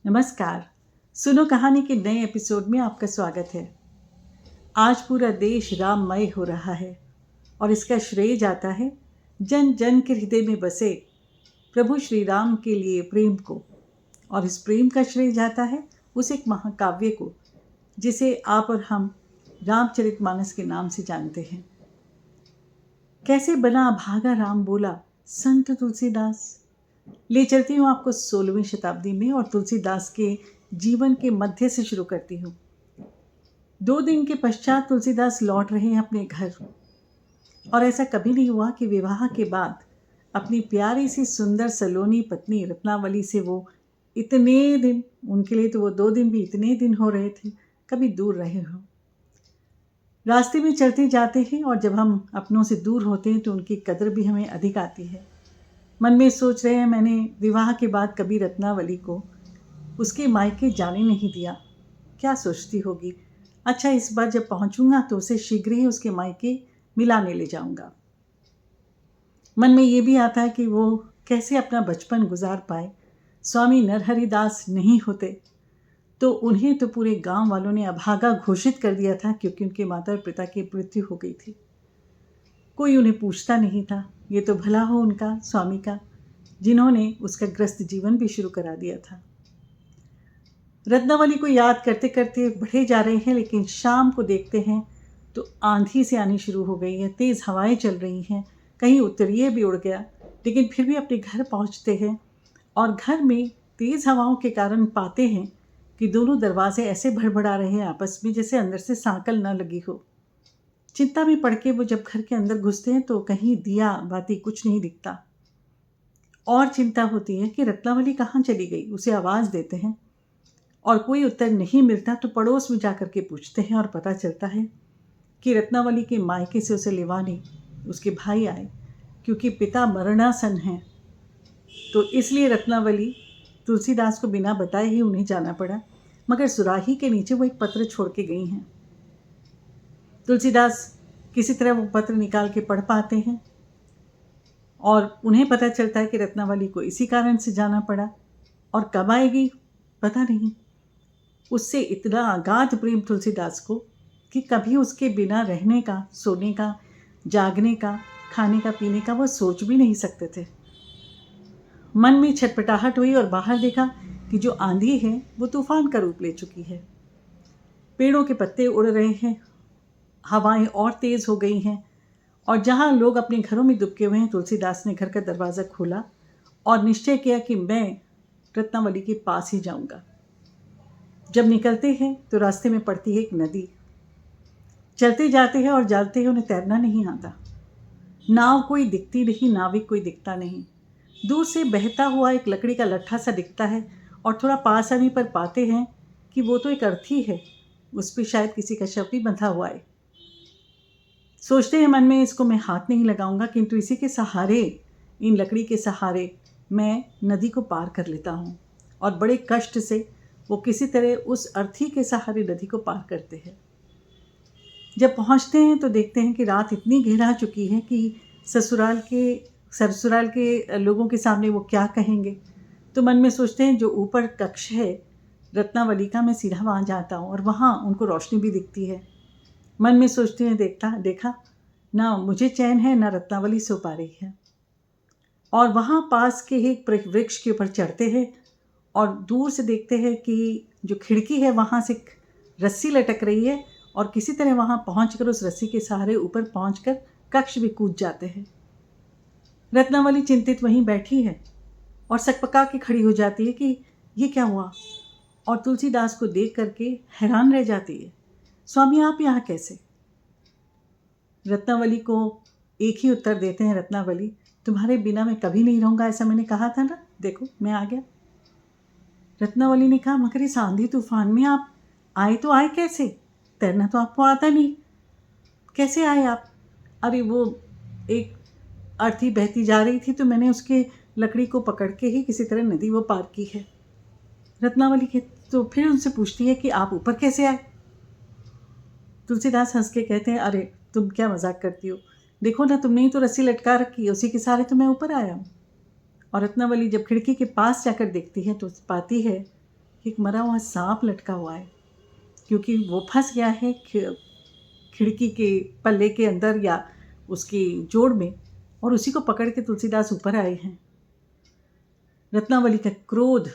नमस्कार। सुनो कहानी के नए एपिसोड में आपका स्वागत है। आज पूरा देश राममय हो रहा है और इसका श्रेय जाता है जन जन के हृदय में बसे प्रभु श्री राम के लिए प्रेम को। और इस प्रेम का श्रेय जाता है उस एक महाकाव्य को जिसे आप और हम रामचरितमानस के नाम से जानते हैं। कैसे बना भागा राम बोला संत तुलसीदास। ले चलती हूँ आपको 16वीं शताब्दी में और तुलसीदास के जीवन के मध्य से शुरू करती हूँ। 2 दिन के पश्चात तुलसीदास लौट रहे हैं अपने घर और ऐसा कभी नहीं हुआ कि विवाह के बाद अपनी प्यारी सी सुंदर सलोनी पत्नी रत्नावली से वो इतने दिन, उनके लिए तो वो 2 दिन भी इतने दिन हो रहे थे, कभी दूर रहे हो। रास्ते में चलते जाते हैं और जब हम अपनों से दूर होते हैं तो उनकी कदर भी हमें अधिक आती है। मन में सोच रहे हैं मैंने विवाह के बाद कभी रत्नावली को उसके मायके जाने नहीं दिया। क्या सोचती होगी। अच्छा, इस बार जब पहुंचूंगा तो उसे शीघ्र ही उसके मायके मिलाने ले जाऊंगा। मन में ये भी आता है कि वो कैसे अपना बचपन गुजार पाए। स्वामी नरहरिदास नहीं होते तो उन्हें तो पूरे गांव वालों ने अभागा घोषित कर दिया था, क्योंकि उनके माता और पिता की मृत्यु हो गई थी। कोई उन्हें पूछता नहीं था। ये तो भला हो उनका, स्वामी का, जिन्होंने उसका ग्रस्त जीवन भी शुरू करा दिया था। रत्नावली को याद करते करते बढ़े जा रहे हैं, लेकिन शाम को देखते हैं तो आंधी से आनी शुरू हो गई है। तेज़ हवाएं चल रही हैं, कहीं उतरिए भी उड़ गया। लेकिन फिर भी अपने घर पहुंचते हैं और घर में तेज़ हवाओं के कारण पाते हैं कि दोनों दरवाजे ऐसे भड़बड़ा रहे हैं आपस में जैसे अंदर से सांकल न लगी हो। चिंता में पड़ के वो जब घर के अंदर घुसते हैं तो कहीं दिया बाती कुछ नहीं दिखता और चिंता होती है कि रत्नावली कहाँ चली गई। उसे आवाज़ देते हैं और कोई उत्तर नहीं मिलता तो पड़ोस में जाकर के पूछते हैं और पता चलता है कि रत्नावली के मायके से उसे लिवाने उसके भाई आए, क्योंकि पिता मरणासन हैं। तो इसलिए रत्नावली तुलसीदास को बिना बताए ही उन्हें जाना पड़ा, मगर सुराही के नीचे वो एक पत्र छोड़ के गई हैं। तुलसीदास किसी तरह वो पत्र निकाल के पढ़ पाते हैं और उन्हें पता चलता है कि रत्नावली को इसी कारण से जाना पड़ा और कब आएगी पता नहीं। उससे इतना अगाध प्रेम तुलसीदास को कि कभी उसके बिना रहने का, सोने का, जागने का, खाने का, पीने का वो सोच भी नहीं सकते थे। मन में छटपटाहट हुई और बाहर देखा कि जो आंधी है वो तूफान का रूप ले चुकी है। पेड़ों के पत्ते उड़ रहे हैं, हवाएं और तेज़ हो गई हैं और जहाँ लोग अपने घरों में दुबके हुए हैं, तुलसीदास ने घर का दरवाज़ा खोला और निश्चय किया कि मैं रत्नावली के पास ही जाऊंगा। जब निकलते हैं तो रास्ते में पड़ती है एक नदी। चलते जाते हैं और जाते हैं, उन्हें तैरना नहीं आता। नाव कोई दिखती नहीं, नाविक कोई दिखता नहीं। दूर से बहता हुआ एक लकड़ी का लट्ठा सा दिखता है और थोड़ा पास आने पर पाते हैं कि वो तो एक अर्थी है, उस पर शायद किसी का शव भी बंधा हुआ है। सोचते हैं मन में इसको मैं हाथ नहीं लगाऊंगा, किंतु इसी के सहारे, इन लकड़ी के सहारे मैं नदी को पार कर लेता हूँ। और बड़े कष्ट से वो किसी तरह उस अर्थी के सहारे नदी को पार करते हैं। जब पहुँचते हैं तो देखते हैं कि रात इतनी गहरा चुकी है कि ससुराल के लोगों के सामने वो क्या कहेंगे। तो मन में सोचते हैं जो ऊपर कक्ष है रत्नावली का, मैं सीधा वहाँ जाता हूँ और वहाँ उनको रोशनी भी दिखती है। मन में सोचते हैं देखा ना मुझे चैन है, ना रत्नावली सो पा रही है। और वहाँ पास के एक वृक्ष के ऊपर चढ़ते हैं और दूर से देखते हैं कि जो खिड़की है वहाँ से रस्सी लटक रही है और किसी तरह वहाँ पहुँचकर उस रस्सी के सहारे ऊपर पहुँचकर कक्ष भी कूद जाते हैं। रत्नावली चिंतित वहीं बैठी है और सकपका के खड़ी हो जाती है कि ये क्या हुआ, और तुलसीदास को देख करके हैरान रह जाती है। स्वामी आप यहाँ कैसे? रत्नावली को एक ही उत्तर देते हैं, रत्नावली तुम्हारे बिना मैं कभी नहीं रहूँगा, ऐसा मैंने कहा था ना, देखो मैं आ गया। रत्नावली ने कहा मगर इस आंधी तूफान में आप आए तो आए कैसे? तैरना तो आपको आता नहीं, कैसे आए आप? अरे वो एक अर्थी बहती जा रही थी तो मैंने उसके लकड़ी को पकड़ के ही किसी तरह नदी वो पार की है। रत्नावली के तो फिर उनसे पूछती है कि आप ऊपर कैसे आए? तुलसीदास हंस के कहते हैं अरे तुम क्या मजाक करती हो, देखो ना तुमने ही तो रस्सी लटका रखी है, उसी के सहारे तो मैं ऊपर आया हूँ। और रत्नावली जब खिड़की के पास जाकर देखती है तो पाती है एक मरा हुआ सांप लटका हुआ है, क्योंकि वो फंस गया है खिड़की के पल्ले के अंदर या उसकी जोड़ में, और उसी को पकड़ के तुलसीदास ऊपर आए हैं। रत्नावली का क्रोध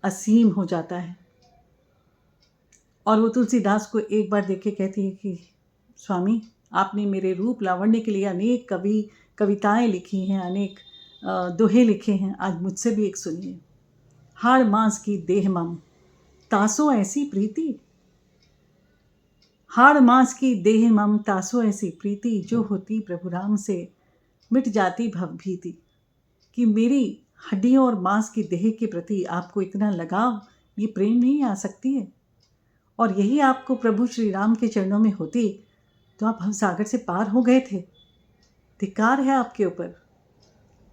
असीम हो जाता है और वो तुलसीदास को एक बार देख के कहती है कि स्वामी, आपने मेरे रूप लावण्य के लिए अनेक कविताएं लिखी हैं, अनेक दोहे लिखे हैं, आज मुझसे भी एक सुनिए। हाड़ मांस की देह मम तासो ऐसी प्रीति, हाड़ मांस की देह मम तासो ऐसी प्रीति, जो होती प्रभु राम से मिट जाती भव भीति। कि मेरी हड्डियों और मांस की देह के प्रति आपको इतना लगाव, ये प्रेम नहीं आ सकती है, और यही आपको प्रभु श्री राम के चरणों में होती तो आप भवसागर से पार हो गए थे। धिक्कार है आपके ऊपर।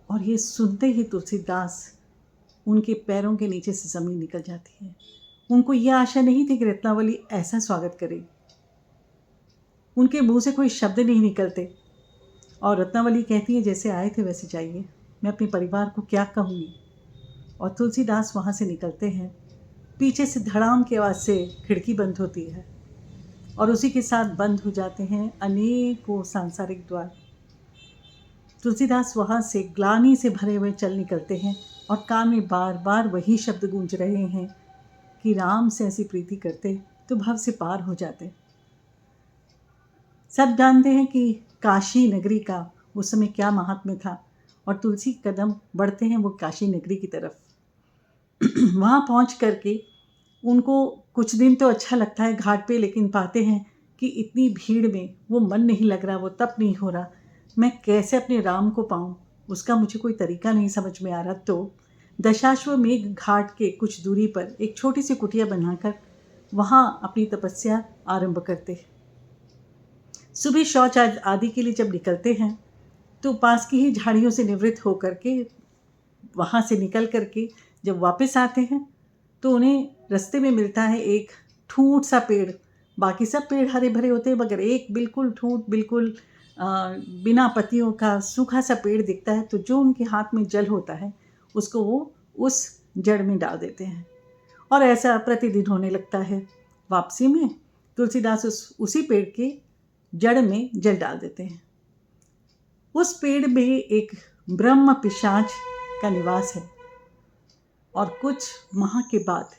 और ये सुनते ही तुलसीदास उनके पैरों के नीचे से ज़मीन निकल जाती है। उनको ये आशा नहीं थी कि रत्नावली ऐसा स्वागत करे। उनके मुंह से कोई शब्द नहीं निकलते और रत्नावली कहती है, जैसे आए थे वैसे जाइए, मैं अपने परिवार को क्या कहूँगी। और तुलसीदास वहाँ से निकलते हैं। पीछे से धड़ाम की आवाज़ से खिड़की बंद होती है और उसी के साथ बंद हो जाते हैं अनेकों सांसारिक द्वार। तुलसीदास वहाँ से ग्लानि से भरे हुए चल निकलते हैं और कान में बार बार वही शब्द गूंज रहे हैं कि राम से ऐसी प्रीति करते तो भव से पार हो जाते। सब जानते हैं कि काशी नगरी का उस समय क्या महात्म्य था, और तुलसी कदम बढ़ते हैं वो काशी नगरी की तरफ। वहाँ पहुँच करके उनको कुछ दिन तो अच्छा लगता है घाट पे, लेकिन पाते हैं कि इतनी भीड़ में वो मन नहीं लग रहा, वो तप नहीं हो रहा। मैं कैसे अपने राम को पाऊँ, उसका मुझे कोई तरीका नहीं समझ में आ रहा। तो दशाश्वमेघ घाट के कुछ दूरी पर एक छोटी सी कुटिया बनाकर वहाँ अपनी तपस्या आरंभ करते। सुबह शौच आदि के लिए जब निकलते हैं तो पास की ही झाड़ियों से निवृत्त होकर के वहाँ से निकल करके जब वापस आते हैं तो उन्हें रास्ते में मिलता है एक ठूंठ सा पेड़। बाकी सब पेड़ हरे भरे होते हैं, मगर एक बिल्कुल ठूंठ, बिल्कुल बिना पत्तियों का सूखा सा पेड़ दिखता है। तो जो उनके हाथ में जल होता है उसको वो उस जड़ में डाल देते हैं और ऐसा प्रतिदिन होने लगता है। वापसी में तुलसीदास उसी पेड़ के जड़ में जल डाल देते हैं। उस पेड़ में एक ब्रह्म पिशाच का निवास है और कुछ माह के बाद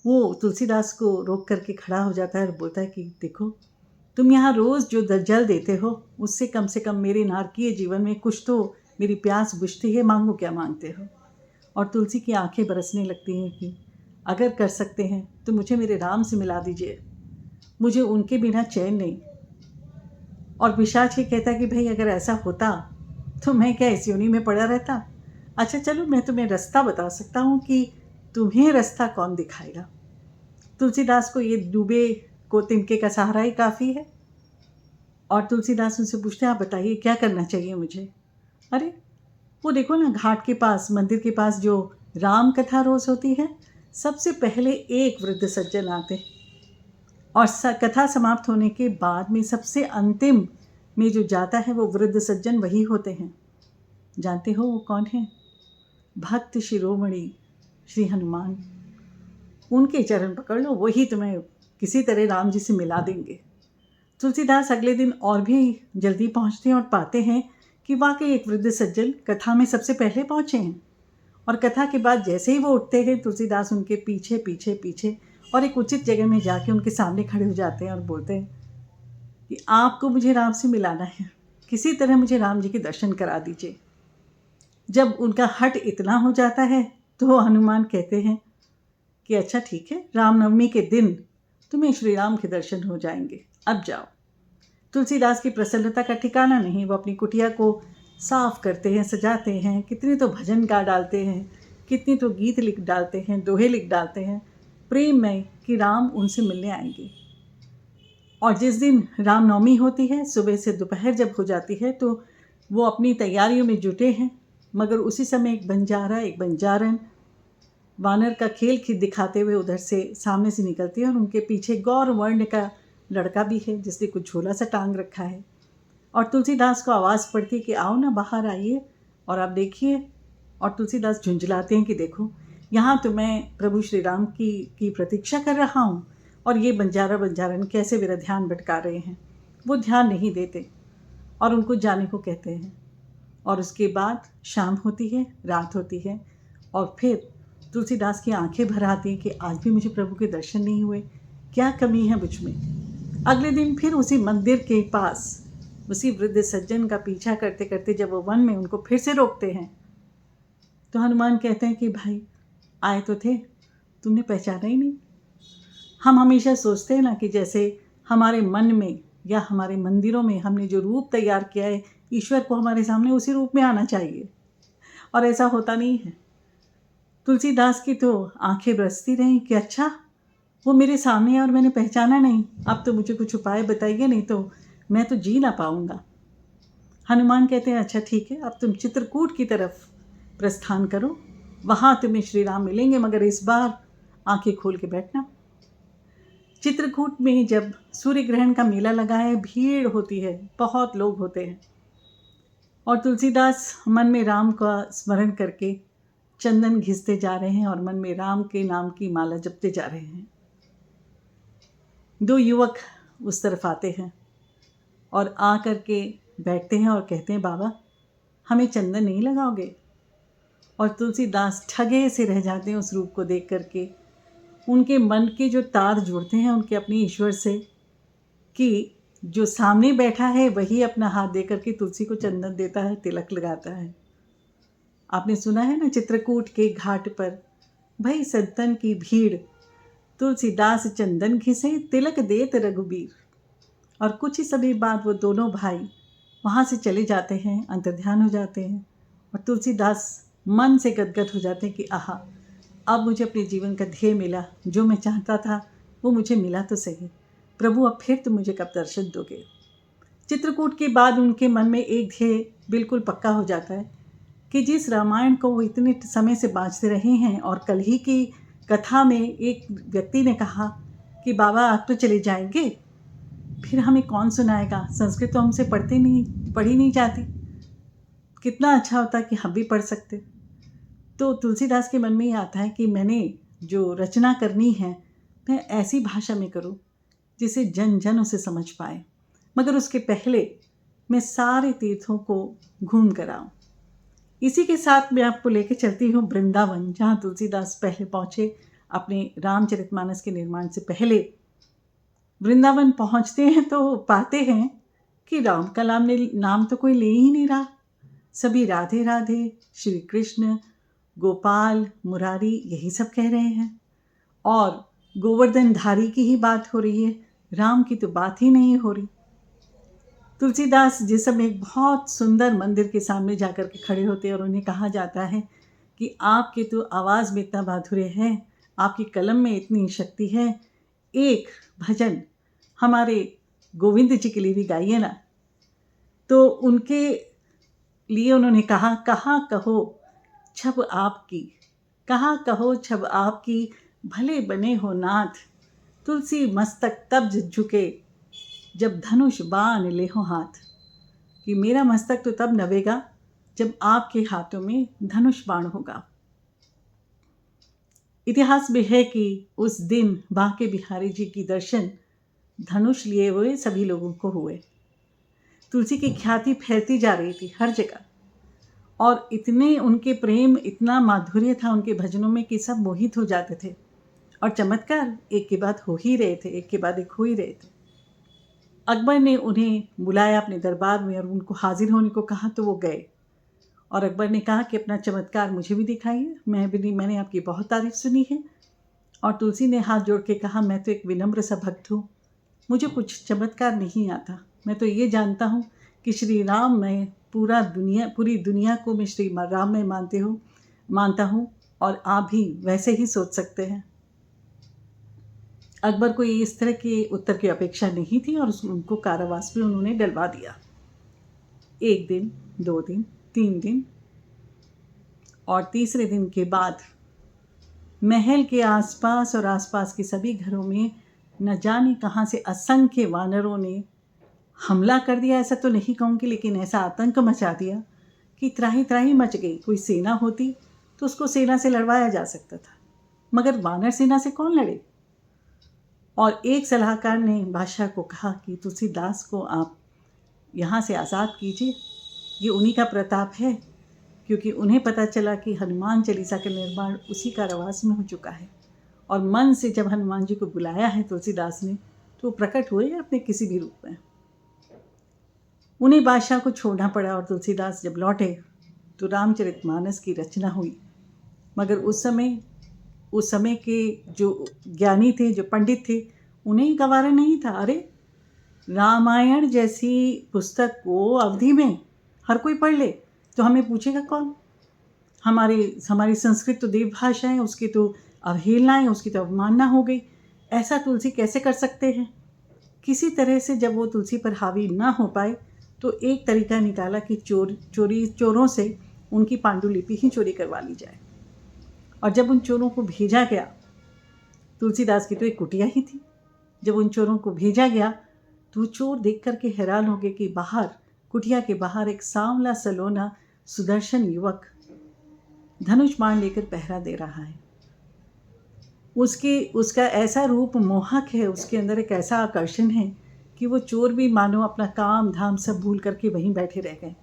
वो तुलसीदास को रोक करके खड़ा हो जाता है और बोलता है कि देखो, तुम यहाँ रोज़ जो जल देते हो उससे कम से कम मेरे नारकीय जीवन में कुछ तो मेरी प्यास बुझती है, मांगो क्या मांगते हो। और तुलसी की आंखें बरसने लगती हैं कि अगर कर सकते हैं तो मुझे मेरे राम से मिला दीजिए, मुझे उनके बिना चैन नहीं। और पिशाच ये कहता है कि भाई अगर ऐसा होता तो मैं क्या इस योनि में पड़ा रहता। अच्छा चलो, मैं तुम्हें रास्ता बता सकता हूँ कि तुम्हें रास्ता कौन दिखाएगा। तुलसीदास को ये डूबे को तिनके का सहारा ही काफ़ी है। और तुलसीदास उनसे पूछते हैं, आप बताइए क्या करना चाहिए मुझे। अरे वो देखो ना, घाट के पास, मंदिर के पास जो राम कथा रोज़ होती है, सबसे पहले एक वृद्ध सज्जन आते और कथा समाप्त होने के बाद में सबसे अंतिम में जो जाता है वो वृद्ध सज्जन वही होते हैं। जानते हो वो कौन है? भक्त शिरोमणि श्री हनुमान। उनके चरण पकड़ लो, वही तुम्हें किसी तरह राम जी से मिला देंगे। तुलसीदास अगले दिन और भी जल्दी पहुंचते हैं और पाते हैं कि वाकई एक वृद्ध सज्जन कथा में सबसे पहले पहुंचे हैं। और कथा के बाद जैसे ही वो उठते हैं, तुलसीदास उनके पीछे पीछे पीछे और एक उचित जगह में जाके उनके सामने खड़े हो जाते हैं और बोलते हैं कि आपको मुझे राम से मिलाना है, किसी तरह मुझे राम जी के दर्शन करा दीजिए। जब उनका हट इतना हो जाता है तो हनुमान कहते हैं कि अच्छा ठीक है, रामनवमी के दिन तुम्हें श्री राम के दर्शन हो जाएंगे, अब जाओ। तुलसीदास की प्रसन्नता का ठिकाना नहीं। वो अपनी कुटिया को साफ करते हैं, सजाते हैं, कितने तो भजन गा डालते हैं, कितने तो गीत लिख डालते हैं, दोहे लिख डालते हैं प्रेम में कि राम उनसे मिलने आएंगे। और जिस दिन रामनवमी होती है, सुबह से दोपहर जब हो जाती है तो वो अपनी तैयारियों में जुटे हैं। मगर उसी समय एक बंजारा, एक बंजारन वानर का खेल दिखाते हुए उधर से सामने से निकलती है और उनके पीछे गौर वर्ण का लड़का भी है जिसने कुछ झोला सा टांग रखा है। और तुलसीदास को आवाज़ पड़ती है कि आओ ना, बाहर आइए और आप देखिए। और तुलसीदास झुंझलाते हैं कि देखो, यहाँ तो मैं प्रभु श्री राम की प्रतीक्षा कर रहा हूँ और ये बंजारन कैसे मेरा ध्यान भटका रहे हैं। वो ध्यान नहीं देते और उनको जाने को कहते हैं। और उसके बाद शाम होती है, रात होती है और फिर तुलसीदास की आंखें भर आती हैं कि आज भी मुझे प्रभु के दर्शन नहीं हुए, क्या कमी है मुझ में। अगले दिन फिर उसी मंदिर के पास उसी वृद्ध सज्जन का पीछा करते करते जब वो वन में उनको फिर से रोकते हैं तो हनुमान कहते हैं कि भाई आए तो थे, तुमने पहचाना ही नहीं। हम हमेशा सोचते हैं ना कि जैसे हमारे मन में या हमारे मंदिरों में हमने जो रूप तैयार किया है, ईश्वर को हमारे सामने उसी रूप में आना चाहिए, और ऐसा होता नहीं है। तुलसीदास की तो आंखें बरसती रहीं कि अच्छा वो मेरे सामने है और मैंने पहचाना नहीं, अब तो मुझे कुछ उपाय बताइए, नहीं तो मैं तो जी ना पाऊँगा। हनुमान कहते हैं अच्छा ठीक है, अब तुम चित्रकूट की तरफ प्रस्थान करो, वहाँ तुम्हें श्री राम मिलेंगे, मगर इस बार आंखें खोल के बैठना। चित्रकूट में जब सूर्य ग्रहण का मेला लगा है, भीड़ होती है, बहुत लोग होते हैं और तुलसीदास मन में राम का स्मरण करके चंदन घिसते जा रहे हैं और मन में राम के नाम की माला जपते जा रहे हैं। दो युवक उस तरफ आते हैं और आ कर के बैठते हैं और कहते हैं बाबा हमें चंदन नहीं लगाओगे। और तुलसीदास ठगे से रह जाते हैं उस रूप को देख करके। उनके मन के जो तार जुड़ते हैं उनके अपने ईश्वर से, कि जो सामने बैठा है वही अपना हाथ दे करके तुलसी को चंदन देता है, तिलक लगाता है। आपने सुना है ना, चित्रकूट के घाट पर भई संतन की भीड़, तुलसीदास चंदन घिसे तिलक देत रघुबीर। और कुछ ही समय बाद वो दोनों भाई वहाँ से चले जाते हैं, अंतर्ध्यान हो जाते हैं और तुलसीदास मन से गदगद हो जाते हैं कि आहा अब मुझे अपने जीवन का ध्येय मिला, जो मैं चाहता था वो मुझे मिला तो सही, प्रभु अब फिर तुम मुझे कब दर्शन दोगे। चित्रकूट के बाद उनके मन में एक ध्येय बिल्कुल पक्का हो जाता है कि जिस रामायण को वो इतने समय से बाँचते रहे हैं, और कल ही की कथा में एक व्यक्ति ने कहा कि बाबा आप तो चले जाएंगे, फिर हमें कौन सुनाएगा, संस्कृत तो हमसे पढ़ी नहीं जाती, कितना अच्छा होता कि हम भी पढ़ सकते। तो तुलसीदास के मन में ये आता है कि मैंने जो रचना करनी है मैं ऐसी भाषा में करूं जिसे जन जन उसे समझ पाए, मगर उसके पहले मैं सारे तीर्थों को घूम कर आऊँ। इसी के साथ मैं आपको लेकर चलती हूँ वृंदावन, जहाँ तुलसीदास पहले पहुँचे अपने रामचरितमानस के निर्माण से पहले। वृंदावन पहुँचते हैं तो पाते हैं कि राम का नाम तो कोई ले ही नहीं रहा, सभी राधे राधे, श्री कृष्ण, गोपाल, मुरारी यही सब कह रहे हैं, और गोवर्धन धारी की ही बात हो रही है, राम की तो बात ही नहीं हो रही। तुलसीदास जिस समय एक बहुत सुंदर मंदिर के सामने जाकर के खड़े होते हैं और उन्हें कहा जाता है कि आपके तो आवाज़ में इतना माधुर्य है, आपकी कलम में इतनी शक्ति है, एक भजन हमारे गोविंद जी के लिए भी गाइए ना। तो उनके लिए उन्होंने कहा कहो छब आपकी, कहाँ कहो छब आपकी, भले बने हो नाथ, तुलसी मस्तक तब झुके, जब धनुष बाण ले हो हाथ। कि मेरा मस्तक तो तब नवेगा जब आपके हाथों में धनुष बाण होगा। इतिहास में है कि उस दिन बांके बिहारी जी की दर्शन धनुष लिए हुए सभी लोगों को हुए। तुलसी की ख्याति फैलती जा रही थी हर जगह, और इतने उनके प्रेम, इतना माधुर्य था उनके भजनों में कि सब मोहित हो जाते थे, और चमत्कार एक के बाद हो ही रहे थे, एक के बाद एक हो ही रहे थे। अकबर ने उन्हें बुलाया अपने दरबार में और उनको हाजिर होने को कहा तो वो गए, और अकबर ने कहा कि अपना चमत्कार मुझे भी दिखाइए, मैंने आपकी बहुत तारीफ़ सुनी है। और तुलसी ने हाथ जोड़ के कहा मैं तो एक विनम्र सा भक्त हूँ, मुझे कुछ चमत्कार नहीं आता, मैं तो ये जानता हूँ कि श्री राम में पूरी दुनिया को मैं श्री राम में मानता हूँ, और आप भी वैसे ही सोच सकते हैं। अकबर को इस तरह के उत्तर की अपेक्षा नहीं थी और उनको कारावास में उन्होंने डलवा दिया। 1 दिन, 2 दिन, 3 दिन, और तीसरे दिन के बाद महल के आसपास और आसपास के सभी घरों में न जाने कहाँ से असंख्य वानरों ने हमला कर दिया। ऐसा तो नहीं कहूँगी, लेकिन ऐसा आतंक मचा दिया कि त्राही त्राही मच गई। कोई सेना होती तो उसको सेना से लड़वाया जा सकता था, मगर वानर सेना से कौन लड़े। और एक सलाहकार ने बादशाह को कहा कि तुलसीदास को आप यहाँ से आज़ाद कीजिए, ये उन्हीं का प्रताप है, क्योंकि उन्हें पता चला कि हनुमान चालीसा का निर्माण उसी कारावास में हो चुका है। और मन से जब हनुमान जी को बुलाया है तुलसीदास ने, तो वो प्रकट हुए अपने किसी भी रूप में। उन्हें बादशाह को छोड़ना पड़ा और तुलसीदास जब लौटे तो रामचरितमानस की रचना हुई। मगर उस समय के जो ज्ञानी थे, जो पंडित थे, उन्हें गवारा नहीं था। अरे, रामायण जैसी पुस्तक को अवधि में हर कोई पढ़ ले तो हमें पूछेगा कौन। हमारी संस्कृत तो देव भाषा है, उसकी तो अवहेलना है, उसकी तो अवमानना हो गई। ऐसा तुलसी कैसे कर सकते हैं। किसी तरह से जब वो तुलसी पर हावी ना हो पाए तो एक तरीका निकाला कि चोरों से उनकी पांडुलिपि ही चोरी करवा ली जाए। और जब उन चोरों को भेजा गया, तुलसीदास की तो एक कुटिया ही थी, जब उन चोरों को भेजा गया तो चोर देख करके हैरान हो गए कि कुटिया के बाहर एक सांवला सलोना सुदर्शन युवक धनुष बाण लेकर पहरा दे रहा है। उसका ऐसा रूप मोहक है, उसके अंदर एक ऐसा आकर्षण है कि वो चोर भी मानो अपना काम धाम सब भूल करके वहीं बैठे रह गए।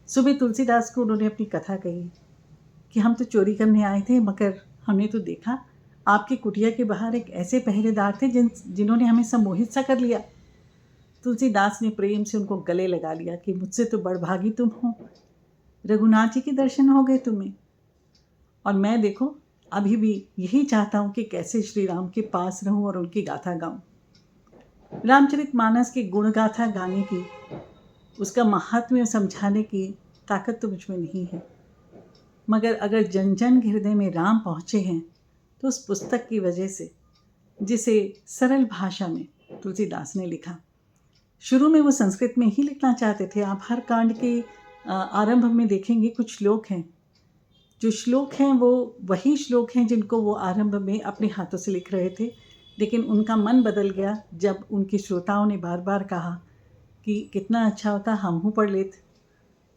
सुबह तुलसीदास को उन्होंने अपनी कथा कही कि हम तो चोरी करने आए थे, मगर हमने तो देखा आपकी कुटिया के बाहर एक ऐसे पहरेदार थे जिन्होंने हमें सम्मोहित सा कर लिया। तुलसीदास ने प्रेम से उनको गले लगा लिया कि मुझसे तो बड़भागी तुम हो, रघुनाथ जी के दर्शन हो गए तुम्हें। और मैं देखो अभी भी यही चाहता हूँ कि कैसे श्री राम के पास रहूँ और उनकी गाथा गाऊँ। रामचरितमानस की गुण गाथा गाने की, उसका महात्म्य समझाने की ताकत तो मुझ में नहीं है, मगर अगर जन जन हृदय में राम पहुँचे हैं तो उस पुस्तक की वजह से, जिसे सरल भाषा में तुलसीदास ने लिखा। शुरू में वो संस्कृत में ही लिखना चाहते थे। आप हर कांड के आरंभ में देखेंगे कुछ श्लोक हैं। जो श्लोक हैं वो वही श्लोक हैं जिनको वो आरंभ में अपने हाथों से लिख रहे थे, लेकिन उनका मन बदल गया जब उनके श्रोताओं ने बार बार कहा कि कितना अच्छा होता हमहू पढ़ लेते,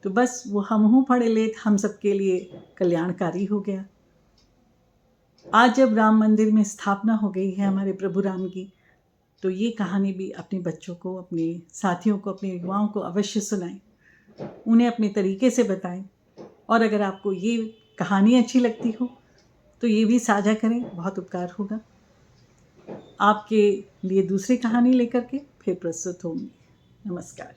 तो बस वो हमहू पढ़ लेते हम सबके लिए कल्याणकारी हो गया। आज जब राम मंदिर में स्थापना हो गई है हमारे प्रभु राम की, तो ये कहानी भी अपने बच्चों को, अपने साथियों को, अपने युवाओं को अवश्य सुनाएं, उन्हें अपने तरीके से बताएं। और अगर आपको ये कहानी अच्छी लगती हो तो ये भी साझा करें, बहुत उपकार होगा। आपके लिए दूसरी कहानी लेकर के फिर प्रस्तुत होंगी। नमस्कार।